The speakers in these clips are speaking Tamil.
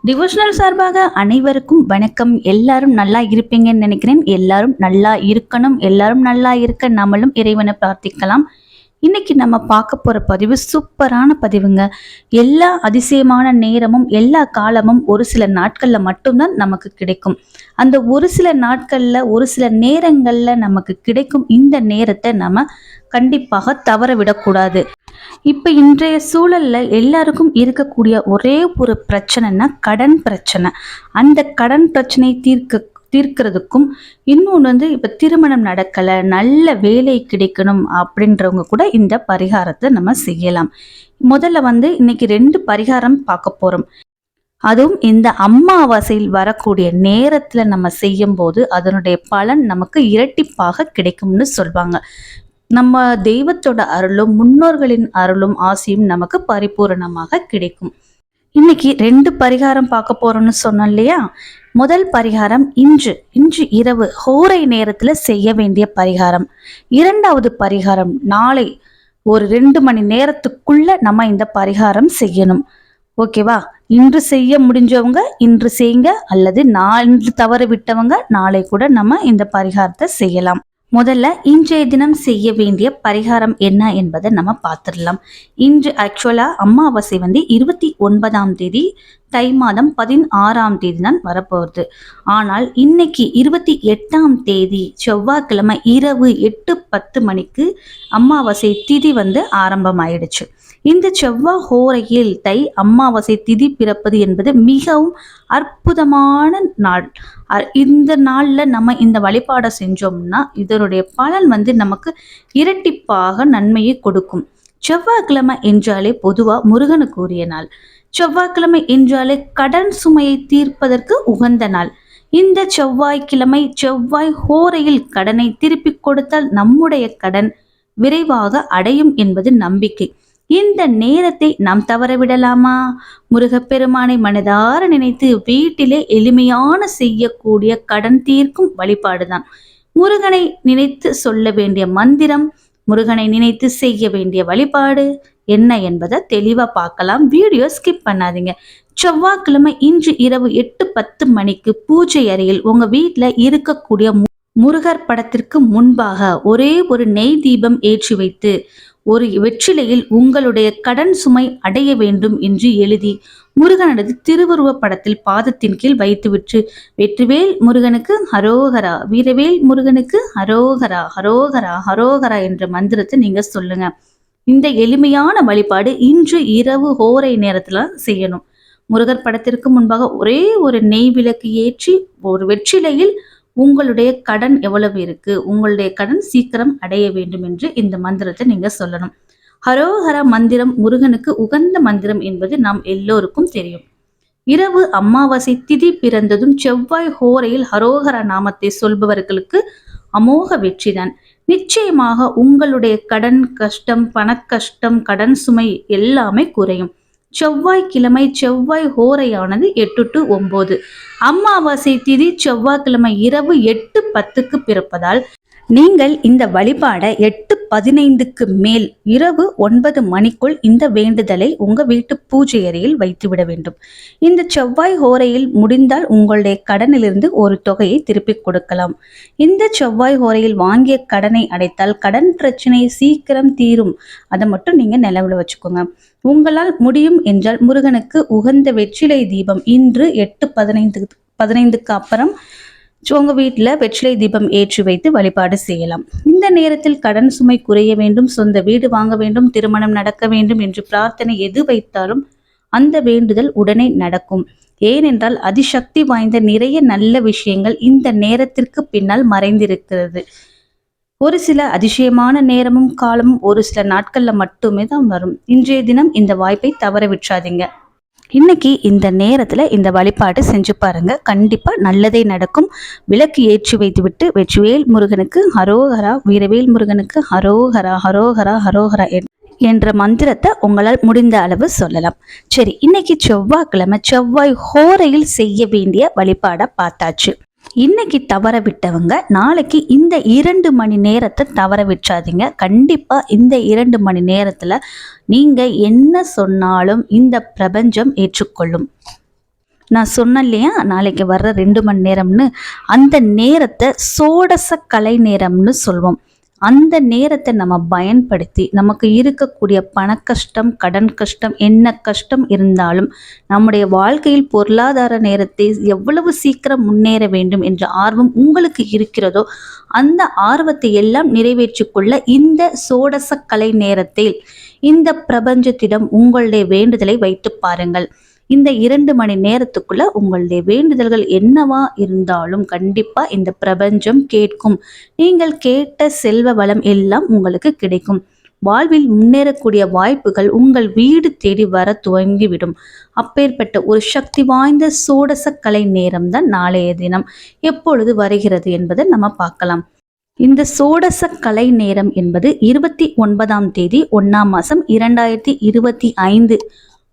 டிவோஷனல் சார்பாக அனைவருக்கும் வணக்கம். எல்லாரும் நல்லா இருப்பீங்கன்னு நினைக்கிறேன். எல்லாரும் நல்லா இருக்கணும். எல்லாரும் நல்லா இருக்க நம்மளும் இறைவனை பிரார்த்திக்கலாம். இன்னைக்கு நம்ம பார்க்க போற பதிவு சூப்பரான பதிவுங்க. எல்லா அதிசயமான நேரமும் எல்லா காலமும் ஒரு சில நாட்கள்ல மட்டும்தான் நமக்கு கிடைக்கும். அந்த ஒரு சில நாட்கள்ல ஒரு சில நேரங்கள்ல நமக்கு கிடைக்கும் இந்த நேரத்தை நம்ம கண்டிப்பாக தவற விடக்கூடாது. இப்ப இன்றைய சூழல்ல எல்லாருக்கும் இருக்கக்கூடிய ஒரே ஒரு பிரச்சனைனா கடன் பிரச்சனை. அந்த கடன் பிரச்சனை தீர்க்கிறதுக்கும் இன்னொன்று இப்ப திருமணம் நடக்கல, நல்ல வேலை கிடைக்கணும் அப்படின்றவங்க கூட இந்த பரிகாரத்தை நம்ம செய்யலாம். முதல்ல இன்னைக்கு 2 பரிகாரம் பார்க்க போறோம். அதுவும் இந்த அமாவாசையில் வரக்கூடிய நேரத்துல நம்ம செய்யும் போது அதனுடைய பலன் நமக்கு இரட்டிப்பாக கிடைக்கும்னு சொல்வாங்க. நம்ம தெய்வத்தோட அருளும் முன்னோர்களின் அருளும் ஆசையும் நமக்கு பரிபூரணமாக கிடைக்கும். இன்னைக்கு 2 பரிகாரம் பார்க்க போறோம்னு சொன்னோம் இல்லையா? முதல் பரிகாரம் இன்று இரவு ஹோரை நேரத்துல செய்ய வேண்டிய பரிகாரம். 2வது பரிகாரம் நாளை ஒரு 2 மணி நேரத்துக்குள்ள நம்ம இந்த பரிகாரம் செய்யணும். ஓகேவா? இன்று செய்ய முடிஞ்சவங்க இன்று செய்யுங்க, அல்லது இன்று தவற விட்டவங்க நாளை கூட நம்ம இந்த பரிகாரத்தை செய்யலாம். முதல்ல இன்றைய தினம் செய்ய வேண்டிய பரிகாரம் என்ன என்பதை நம்ம பார்த்துடலாம். இன்று ஆக்சுவலா அமாவாசை 29ஆம் தேதி, தை மாதம் 16ஆம் தேதி தான் வரப்போகுது. ஆனால் இன்னைக்கு 28ஆம் தேதி செவ்வாய்க்கிழமை இரவு 8:10 மணிக்கு அமாவாசை திதி ஆரம்பமாயிடுச்சு. இந்த செவ்வாய் ஹோரையில் தை அமாவாசை திதி பிறப்பது என்பது மிகவும் அற்புதமான நாள். இந்த நாள்ல நம்ம இந்த வழிபாடை செஞ்சோம்னா இதனுடைய பலன் நமக்கு இரட்டிப்பாக நன்மையை கொடுக்கும். செவ்வாய்க்கிழமை என்றாலே பொதுவா முருகனுக்கு உரிய நாள். செவ்வாய்க்கிழமை என்றாலே கடன் சுமையை தீர்ப்பதற்கு உகந்த நாள். இந்த செவ்வாய்க்கிழமை செவ்வாய் ஹோரையில் கடனை திருப்பி கொடுத்தால் நம்முடைய கடன் விரைவாக அடையும் என்பது நம்பிக்கை. இந்த நேரத்தை நாம் தவறவிடலாமா? முருகப்பெருமானை மனதார நினைத்து வீட்டிலே எளிமையான செய்யக்கூடிய கடன் தீர்க்கும் வழிபாடுதான். முருகனை நினைத்து சொல்ல வேண்டிய மந்திரம், முருகனை நினைத்து செய்ய வேண்டிய வழிபாடு என்ன என்பதை தெளிவா பார்க்கலாம். வீடியோ ஸ்கிப் பண்ணாதீங்க. செவ்வாய்க்கிழமை இன்று இரவு 8:10 மணிக்கு பூஜை அறையில் உங்க வீட்டுல இருக்கக்கூடிய முருகர் படத்திற்கு முன்பாக ஒரே ஒரு நெய் தீபம் ஏற்றி வைத்து ஒரு வெற்றிலையில் உங்களுடைய கடன் சுமை அடைய வேண்டும் என்று எழுதி முருகனது திருவுருவ படத்தில் பாதத்தின் கீழ் வைத்துவிட்டு வெற்றிவேல் முருகனுக்கு ஹரோகரா, வீரவேல் முருகனுக்கு ஹரோகரா, ஹரோகரா, ஹரோகரா என்ற மந்திரத்தை நீங்க சொல்லுங்க. இந்த எளிமையான வழிபாடு இன்று இரவு ஹோரை நேரத்துல செய்யணும். முருகர் படத்திற்கு முன்பாக ஒரே ஒரு நெய் விளக்கு ஏற்றி ஒரு வெற்றிலையில் உங்களுடைய கடன் எவ்வளவு இருக்கு, உங்களுடைய கடன் சீக்கிரம் அடைய வேண்டும் என்று இந்த மந்திரத்தை நீங்க சொல்லணும். ஹரோஹரா மந்திரம் முருகனுக்கு உகந்த மந்திரம் என்பது நாம் எல்லோருக்கும் தெரியும். இரவு அமாவாசை திதி பிறந்ததும் செவ்வாய் ஹோரையில் ஹரோஹரா நாமத்தை சொல்பவர்களுக்கு அமோக வெற்றிதான். நிச்சயமாக உங்களுடைய கடன் கஷ்டம், பணக்கஷ்டம், கடன் சுமை எல்லாமே குறையும். செவ்வாய்க்கிழமை செவ்வாய் ஹோரையானது 8 to 9. அமாவாசை திதி செவ்வாய்க்கிழமை இரவு 8:10க்கு பிறப்பதால் நீங்கள் இந்த வழிபாடை 8:15க்கு மேல் இரவு 9 மணிக்குள் இந்த வேண்டுதலை உங்க வீட்டு பூஜை அறையில் வைத்துவிட வேண்டும். இந்த செவ்வாய் ஹோரையில் முடிந்தால் உங்களுடைய கடனிலிருந்து ஒரு தொகையை திருப்பி கொடுக்கலாம். இந்த செவ்வாய் ஹோரையில் வாங்கிய கடனை அடைத்தால் கடன் பிரச்சனை சீக்கிரம் தீரும். அதை மட்டும் நீங்க நினைவுல வச்சுக்கோங்க. உங்களால் முடியும் என்றால் முருகனுக்கு உகந்த வெற்றிலை தீபம் இன்று 8:15க்கு அப்புறம் உங்க வீட்டுல வெற்றிலை தீபம் ஏற்றி வைத்து வழிபாடு செய்யலாம். இந்த நேரத்தில் கடன் சுமை குறைய வேண்டும், சொந்த வீடு வாங்க வேண்டும், திருமணம் நடக்க வேண்டும் என்று பிரார்த்தனை எது வைத்தாலும் அந்த வேண்டுதல் உடனே நடக்கும். ஏனென்றால் அதிசக்தி வாய்ந்த நிறைய நல்ல விஷயங்கள் இந்த நேரத்திற்கு பின்னால் மறைந்திருக்கிறது. ஒரு சில அதிசயமான நேரமும் காலமும் ஒரு சில நாட்கள்ல மட்டுமே தான் வரும். இன்றைய தினம் இந்த வாய்ப்பை தவற விட்டுறாதீங்க. இன்னைக்கு இந்த நேரத்துல இந்த வழிபாடு செஞ்சு பாருங்க, கண்டிப்பா நல்லதே நடக்கும். விளக்கு ஏற்றி வைத்து விட்டு வெற்றிவேல் முருகனுக்கு ஹரோஹரா, வீரவேல் முருகனுக்கு ஹரோஹரா, ஹரோஹரா, ஹரோஹரா என்ற மந்திரத்தை உங்களால் முடிந்த அளவு சொல்லலாம். சரி, இன்னைக்கு செவ்வாய்க்கிழமை செவ்வாய் ஹோரையில் செய்ய வேண்டிய வழிபாடை பார்த்தாச்சு. இன்னைக்கு தவற விட்டவங்க நாளைக்கு இந்த 2 மணி நேரத்தை தவற விட்டுறாதீங்க. கண்டிப்பா இந்த 2 மணி நேரத்துல நீங்க என்ன சொன்னாலும் இந்த பிரபஞ்சம் ஏற்றுக்கொள்ளும். நான் சொன்னேன் இல்லையா நாளைக்கு வர்ற 2 மணி நேரம்னு, அந்த நேரத்தை சோடச கலை நேரம்னு சொல்வோம். அந்த நேரத்தை நம்ம பயன்படுத்தி நமக்கு இருக்கக்கூடிய பண கஷ்டம், கடன் கஷ்டம், என்ன கஷ்டம் இருந்தாலும் நம்முடைய வாழ்க்கையில் பொருளாதார நேரத்தை எவ்வளவு சீக்கிரம் முன்னேற வேண்டும் என்ற ஆர்வம் உங்களுக்கு இருக்கிறதோ அந்த ஆர்வத்தை எல்லாம் நிறைவேற்றிக்கொள்ள இந்த சோடச கலை நேரத்தில் இந்த பிரபஞ்சத்திடம் உங்களுடைய வேண்டுதலை வைத்து பாருங்கள். இந்த 2 மணி நேரத்துக்குள்ள உங்களுடைய வேண்டுதல்கள் என்னவா இருந்தாலும் கண்டிப்பா இந்த பிரபஞ்சம் கேட்கும். நீங்கள் கேட்ட செல்வ வளம் எல்லாம் உங்களுக்கு கிடைக்கும். வாழ்வில் முன்னேறக்கூடிய வாய்ப்புகள் உங்கள் வீடு தேடி வர துவங்கிவிடும். அப்பேற்பட்ட ஒரு சக்தி வாய்ந்த சோடச கலை நேரம் தான் நாளைய தினம் எப்பொழுது வருகிறது என்பதை நம்ம பார்க்கலாம். இந்த சோடச கலை நேரம் என்பது 29ஆம் தேதி 1ஆம் மாதம் 2025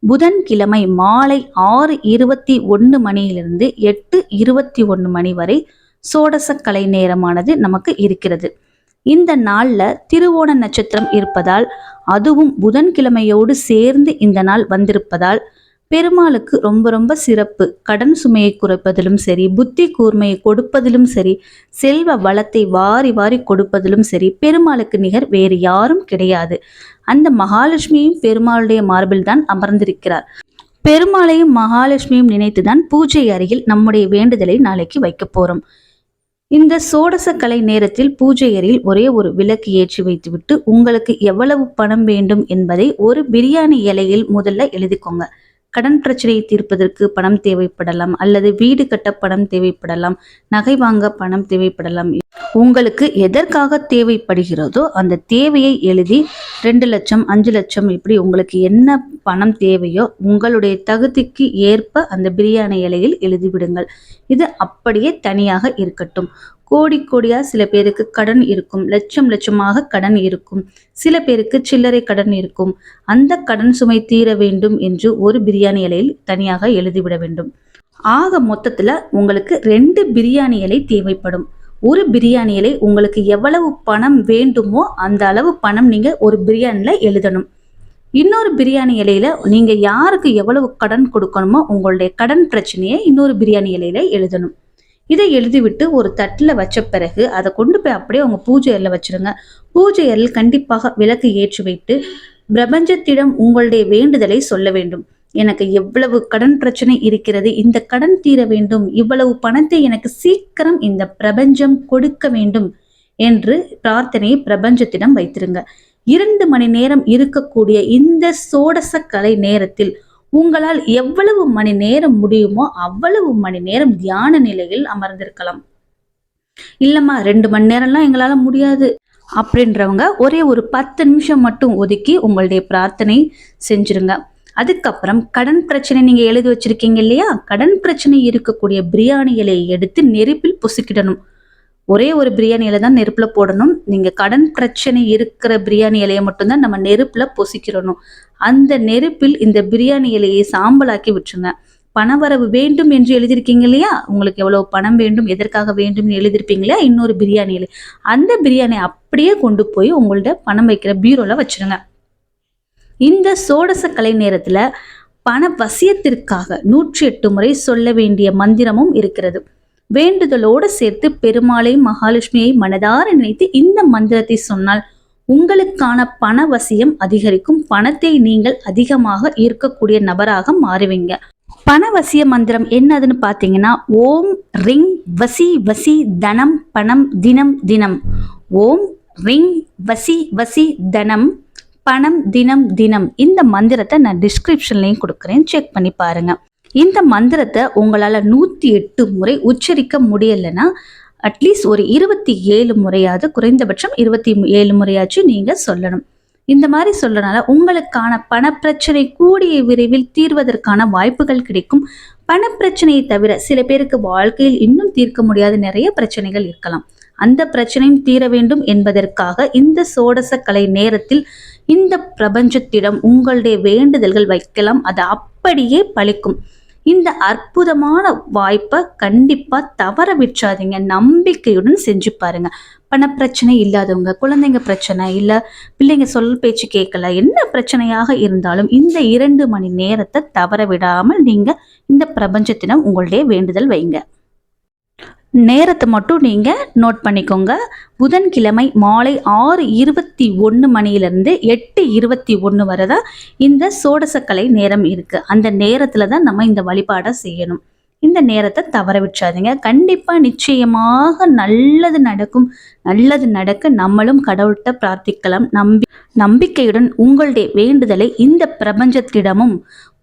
புதன்கிழமை மாலை 6:21 மணியிலிருந்து 8:21 மணி வரை சோடச கலை நேரமானது நமக்கு இருக்கிறது. இந்த நாளில் திருவோண நட்சத்திரம் இருப்பதால், அதுவும் புதன்கிழமையோடு சேர்ந்து இந்த நாள் வந்திருப்பதால் பெருமாளுக்கு ரொம்ப ரொம்ப சிறப்பு. கடன் சுமையை குறைப்பதிலும் சரி, புத்தி கூர்மையை கொடுப்பதிலும் சரி, செல்வ வளத்தை வாரி வாரி கொடுப்பதிலும் சரி, பெருமாளுக்கு நிகர் வேறு யாரும் கிடையாது. அந்த மகாலட்சுமியும் பெருமாளுடைய மார்பில் தான் அமர்ந்திருக்கிறார். பெருமாளையும் மகாலட்சுமியும் நினைத்துதான் பூஜை அறையில் நம்முடைய வேண்டுதலை நாளைக்கு வைக்க போறோம். இந்த சோடச கலை நேரத்தில் பூஜை அறையில் ஒரே ஒரு விளக்கு ஏற்றி வைத்துவிட்டு உங்களுக்கு எவ்வளவு பணம் வேண்டும் என்பதை ஒரு பிரியாணி இலையில் முதல்ல எழுதிக்கோங்க. கடன் பிரச்சனையை தீர்ப்பதற்கு பணம் தேவைப்படலாம், அல்லது வீடு கட்ட பணம் தேவைப்படலாம், நகை வாங்க பணம் தேவைப்படலாம். உங்களுக்கு எதற்காக தேவைப்படுகிறதோ அந்த தேவையை எழுதி 2 லட்சம் 5 லட்சம் இப்படி உங்களுக்கு என்ன பணம் தேவையோ உங்களுடைய தகுதிக்கு ஏற்ப அந்த பிரியாணி இலையில் எழுதிவிடுங்கள். இது அப்படியே தனியாக இருக்கட்டும். கோடி கோடியா சில பேருக்கு கடன் இருக்கும், லட்சம் லட்சமாக கடன் இருக்கும், சில பேருக்கு சில்லறை கடன் இருக்கும். அந்த கடன் சுமை தீர வேண்டும் என்று ஒரு பிரியாணி இலையில் தனியாக எழுதிவிட வேண்டும். ஆக மொத்தத்துல உங்களுக்கு 2 பிரியாணி இலை தேவைப்படும். ஒரு பிரியாணி இலை உங்களுக்கு எவ்வளவு பணம் வேண்டுமோ அந்த அளவு பணம் நீங்க ஒரு பிரியாணில எழுதணும். இன்னொரு பிரியாணி இலையில நீங்க யாருக்கு எவ்வளவு கடன் கொடுக்கணுமோ உங்களுடைய கடன் பிரச்சனையை இன்னொரு பிரியாணி இலையில எழுதணும். இதை எழுதிவிட்டு ஒரு தட்டில் வச்ச பிறகு அதை கொண்டு போய் அப்படியே உங்கள் பூஜை அறையில் வச்சுருங்க. பூஜை அறையில் கண்டிப்பாக விளக்கு ஏற்றி வைத்து பிரபஞ்சத்திடம் உங்களுடைய வேண்டுதலை சொல்ல வேண்டும். எனக்கு எவ்வளவு கடன் பிரச்சனை இருக்கிறது, இந்த கடன் தீர வேண்டும், இவ்வளவு பணத்தை எனக்கு சீக்கிரம் இந்த பிரபஞ்சம் கொடுக்க வேண்டும் என்று பிரார்த்தனையை பிரபஞ்சத்திடம் வைத்திருங்க. 2 மணி நேரம் இருக்கக்கூடிய இந்த சோடச கலை நேரத்தில் உங்களால் எவ்வளவு மணி நேரம் முடியுமோ அவ்வளவு மணி நேரம் தியான நிலையில் அமர்ந்திருக்கலாம். இல்லம்மா 2 மணி நேரம்லாம் எங்களால முடியாது அப்படின்றவங்க ஒரே ஒரு 10 நிமிஷம் மட்டும் ஒதுக்கி உங்களுடைய பிரார்த்தனை செஞ்சிருங்க. அதுக்கப்புறம் கடன் பிரச்சனை நீங்க எழுதி வச்சிருக்கீங்க இல்லையா, கடன் பிரச்சனை இருக்கக்கூடிய பிரியாணி இலையை எடுத்து நெருப்பில் பொசுக்கிடணும். ஒரே ஒரு பிரியாணி இலை தான் நெருப்புல போடணும். நீங்க கடன் பிரச்சனை இருக்கிற பிரியாணி இலையை மட்டும்தான் நம்ம நெருப்புல பொசிக்கிறணும். அந்த நெருப்பில் இந்த பிரியாணி இலையை சாம்பலாக்கி விட்டுருங்க. பணவரவு வேண்டும் என்று எழுதியிருக்கீங்க இல்லையா, உங்களுக்கு எவ்வளவு பணம் வேண்டும், எதற்காக வேண்டும் எழுதியிருப்பீங்க இல்லையா, இன்னொரு பிரியாணி இலை, அந்த பிரியாணி அப்படியே கொண்டு போய் உங்கள்ட்ட பணம் வைக்கிற பீரோல வச்சிருங்க. இந்த சோடச கலை நேரத்துல பண வசியத்திற்காக 108 முறை சொல்ல வேண்டிய மந்திரமும் இருக்கிறது. வேண்டுதலோடு சேர்த்து பெருமாளை மகாலட்சுமியை மனதார நினைத்து இந்த மந்திரத்தை சொன்னால் உங்களுக்கான பணவசியம் அதிகரிக்கும். பணத்தை நீங்கள் அதிகமாக ஈர்க்கக்கூடிய நபராக மாறுவீங்க. பணவசிய மந்திரம் என்னதுன்னு பார்த்தீங்கன்னா, ஓம் ரிங் வசி வசி தனம் பணம் தினம் தினம். ஓம் ரிங் வசி வசி தனம் பணம் தினம் தினம். இந்த மந்திரத்தை நான் டிஸ்கிரிப்ஷன்லையும் கொடுக்குறேன், செக் பண்ணி பாருங்க. இந்த மந்திரத்தை உங்களால் 108 முறை உச்சரிக்க முடியலைன்னா அட்லீஸ்ட் ஒரு 27 முறையாவது, குறைந்தபட்சம் 27 முறையாச்சும் நீங்கள் சொல்லணும். இந்த மாதிரி சொல்றதுனால உங்களுக்கான பணப்பிரச்சனை கூடிய விரைவில் தீர்வதற்கான வாய்ப்புகள் கிடைக்கும். பணப்பிரச்சனையை தவிர சில பேருக்கு வாழ்க்கையில் இன்னும் தீர்க்க முடியாத நிறைய பிரச்சனைகள் இருக்கலாம். அந்த பிரச்சனையும் தீர வேண்டும் என்பதற்காக இந்த சோடச கலை நேரத்தில் இந்த பிரபஞ்சத்திடம் உங்களுடைய வேண்டுதல்கள் வைக்கலாம். அது அப்படியே பலிக்கும். இந்த அற்புதமான வாய்ப்பை கண்டிப்பாக தவற விட்டுறாதீங்க. நம்பிக்கையுடன் செஞ்சு பாருங்க. பணப்பிரச்சனை இல்லாதவங்க, குழந்தைங்க பிரச்சனை இல்லை, பிள்ளைங்க சொல் பேச்சு கேட்கல, என்ன பிரச்சனையாக இருந்தாலும் இந்த 2 மணி நேரத்தை தவற விடாமல் நீங்கள் இந்த பிரபஞ்சத்திடம் உங்களுடைய வேண்டுதல் வைங்க. நேரத்தை மட்டும் நீங்கள் நோட் பண்ணிக்கோங்க. புதன்கிழமை மாலை 6:21 மணியிலிருந்து 8:21 வரை தான் இந்த சோடசக்கலை நேரம் இருக்குது. அந்த நேரத்தில் தான் நம்ம இந்த வழிபாடை செய்யணும். இந்த நேரத்தை தவற விட்டுறாதீங்க. கண்டிப்பாக நிச்சயமாக நல்லது நடக்கும். நல்லது நடக்க நம்மளும் கடவுள்கிட்ட பிரார்த்திக்கலாம். நம்பிக்கையுடன் உங்களுடைய வேண்டுதலை இந்த பிரபஞ்சத்திடமும்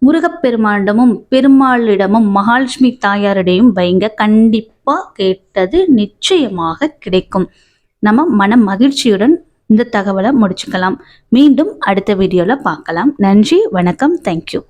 முருகப்பெருமானிடமும் பெருமாளிடமும் மகாலட்சுமி தாயாரிடையும் வைங்க. கண்டிப்பா கேட்டது நிச்சயமாக கிடைக்கும். நம்ம மன மகிழ்ச்சியுடன் இந்த தகவலை முடிச்சுக்கலாம். மீண்டும் அடுத்த வீடியோல பார்க்கலாம். நன்றி, வணக்கம், தேங்க்யூ.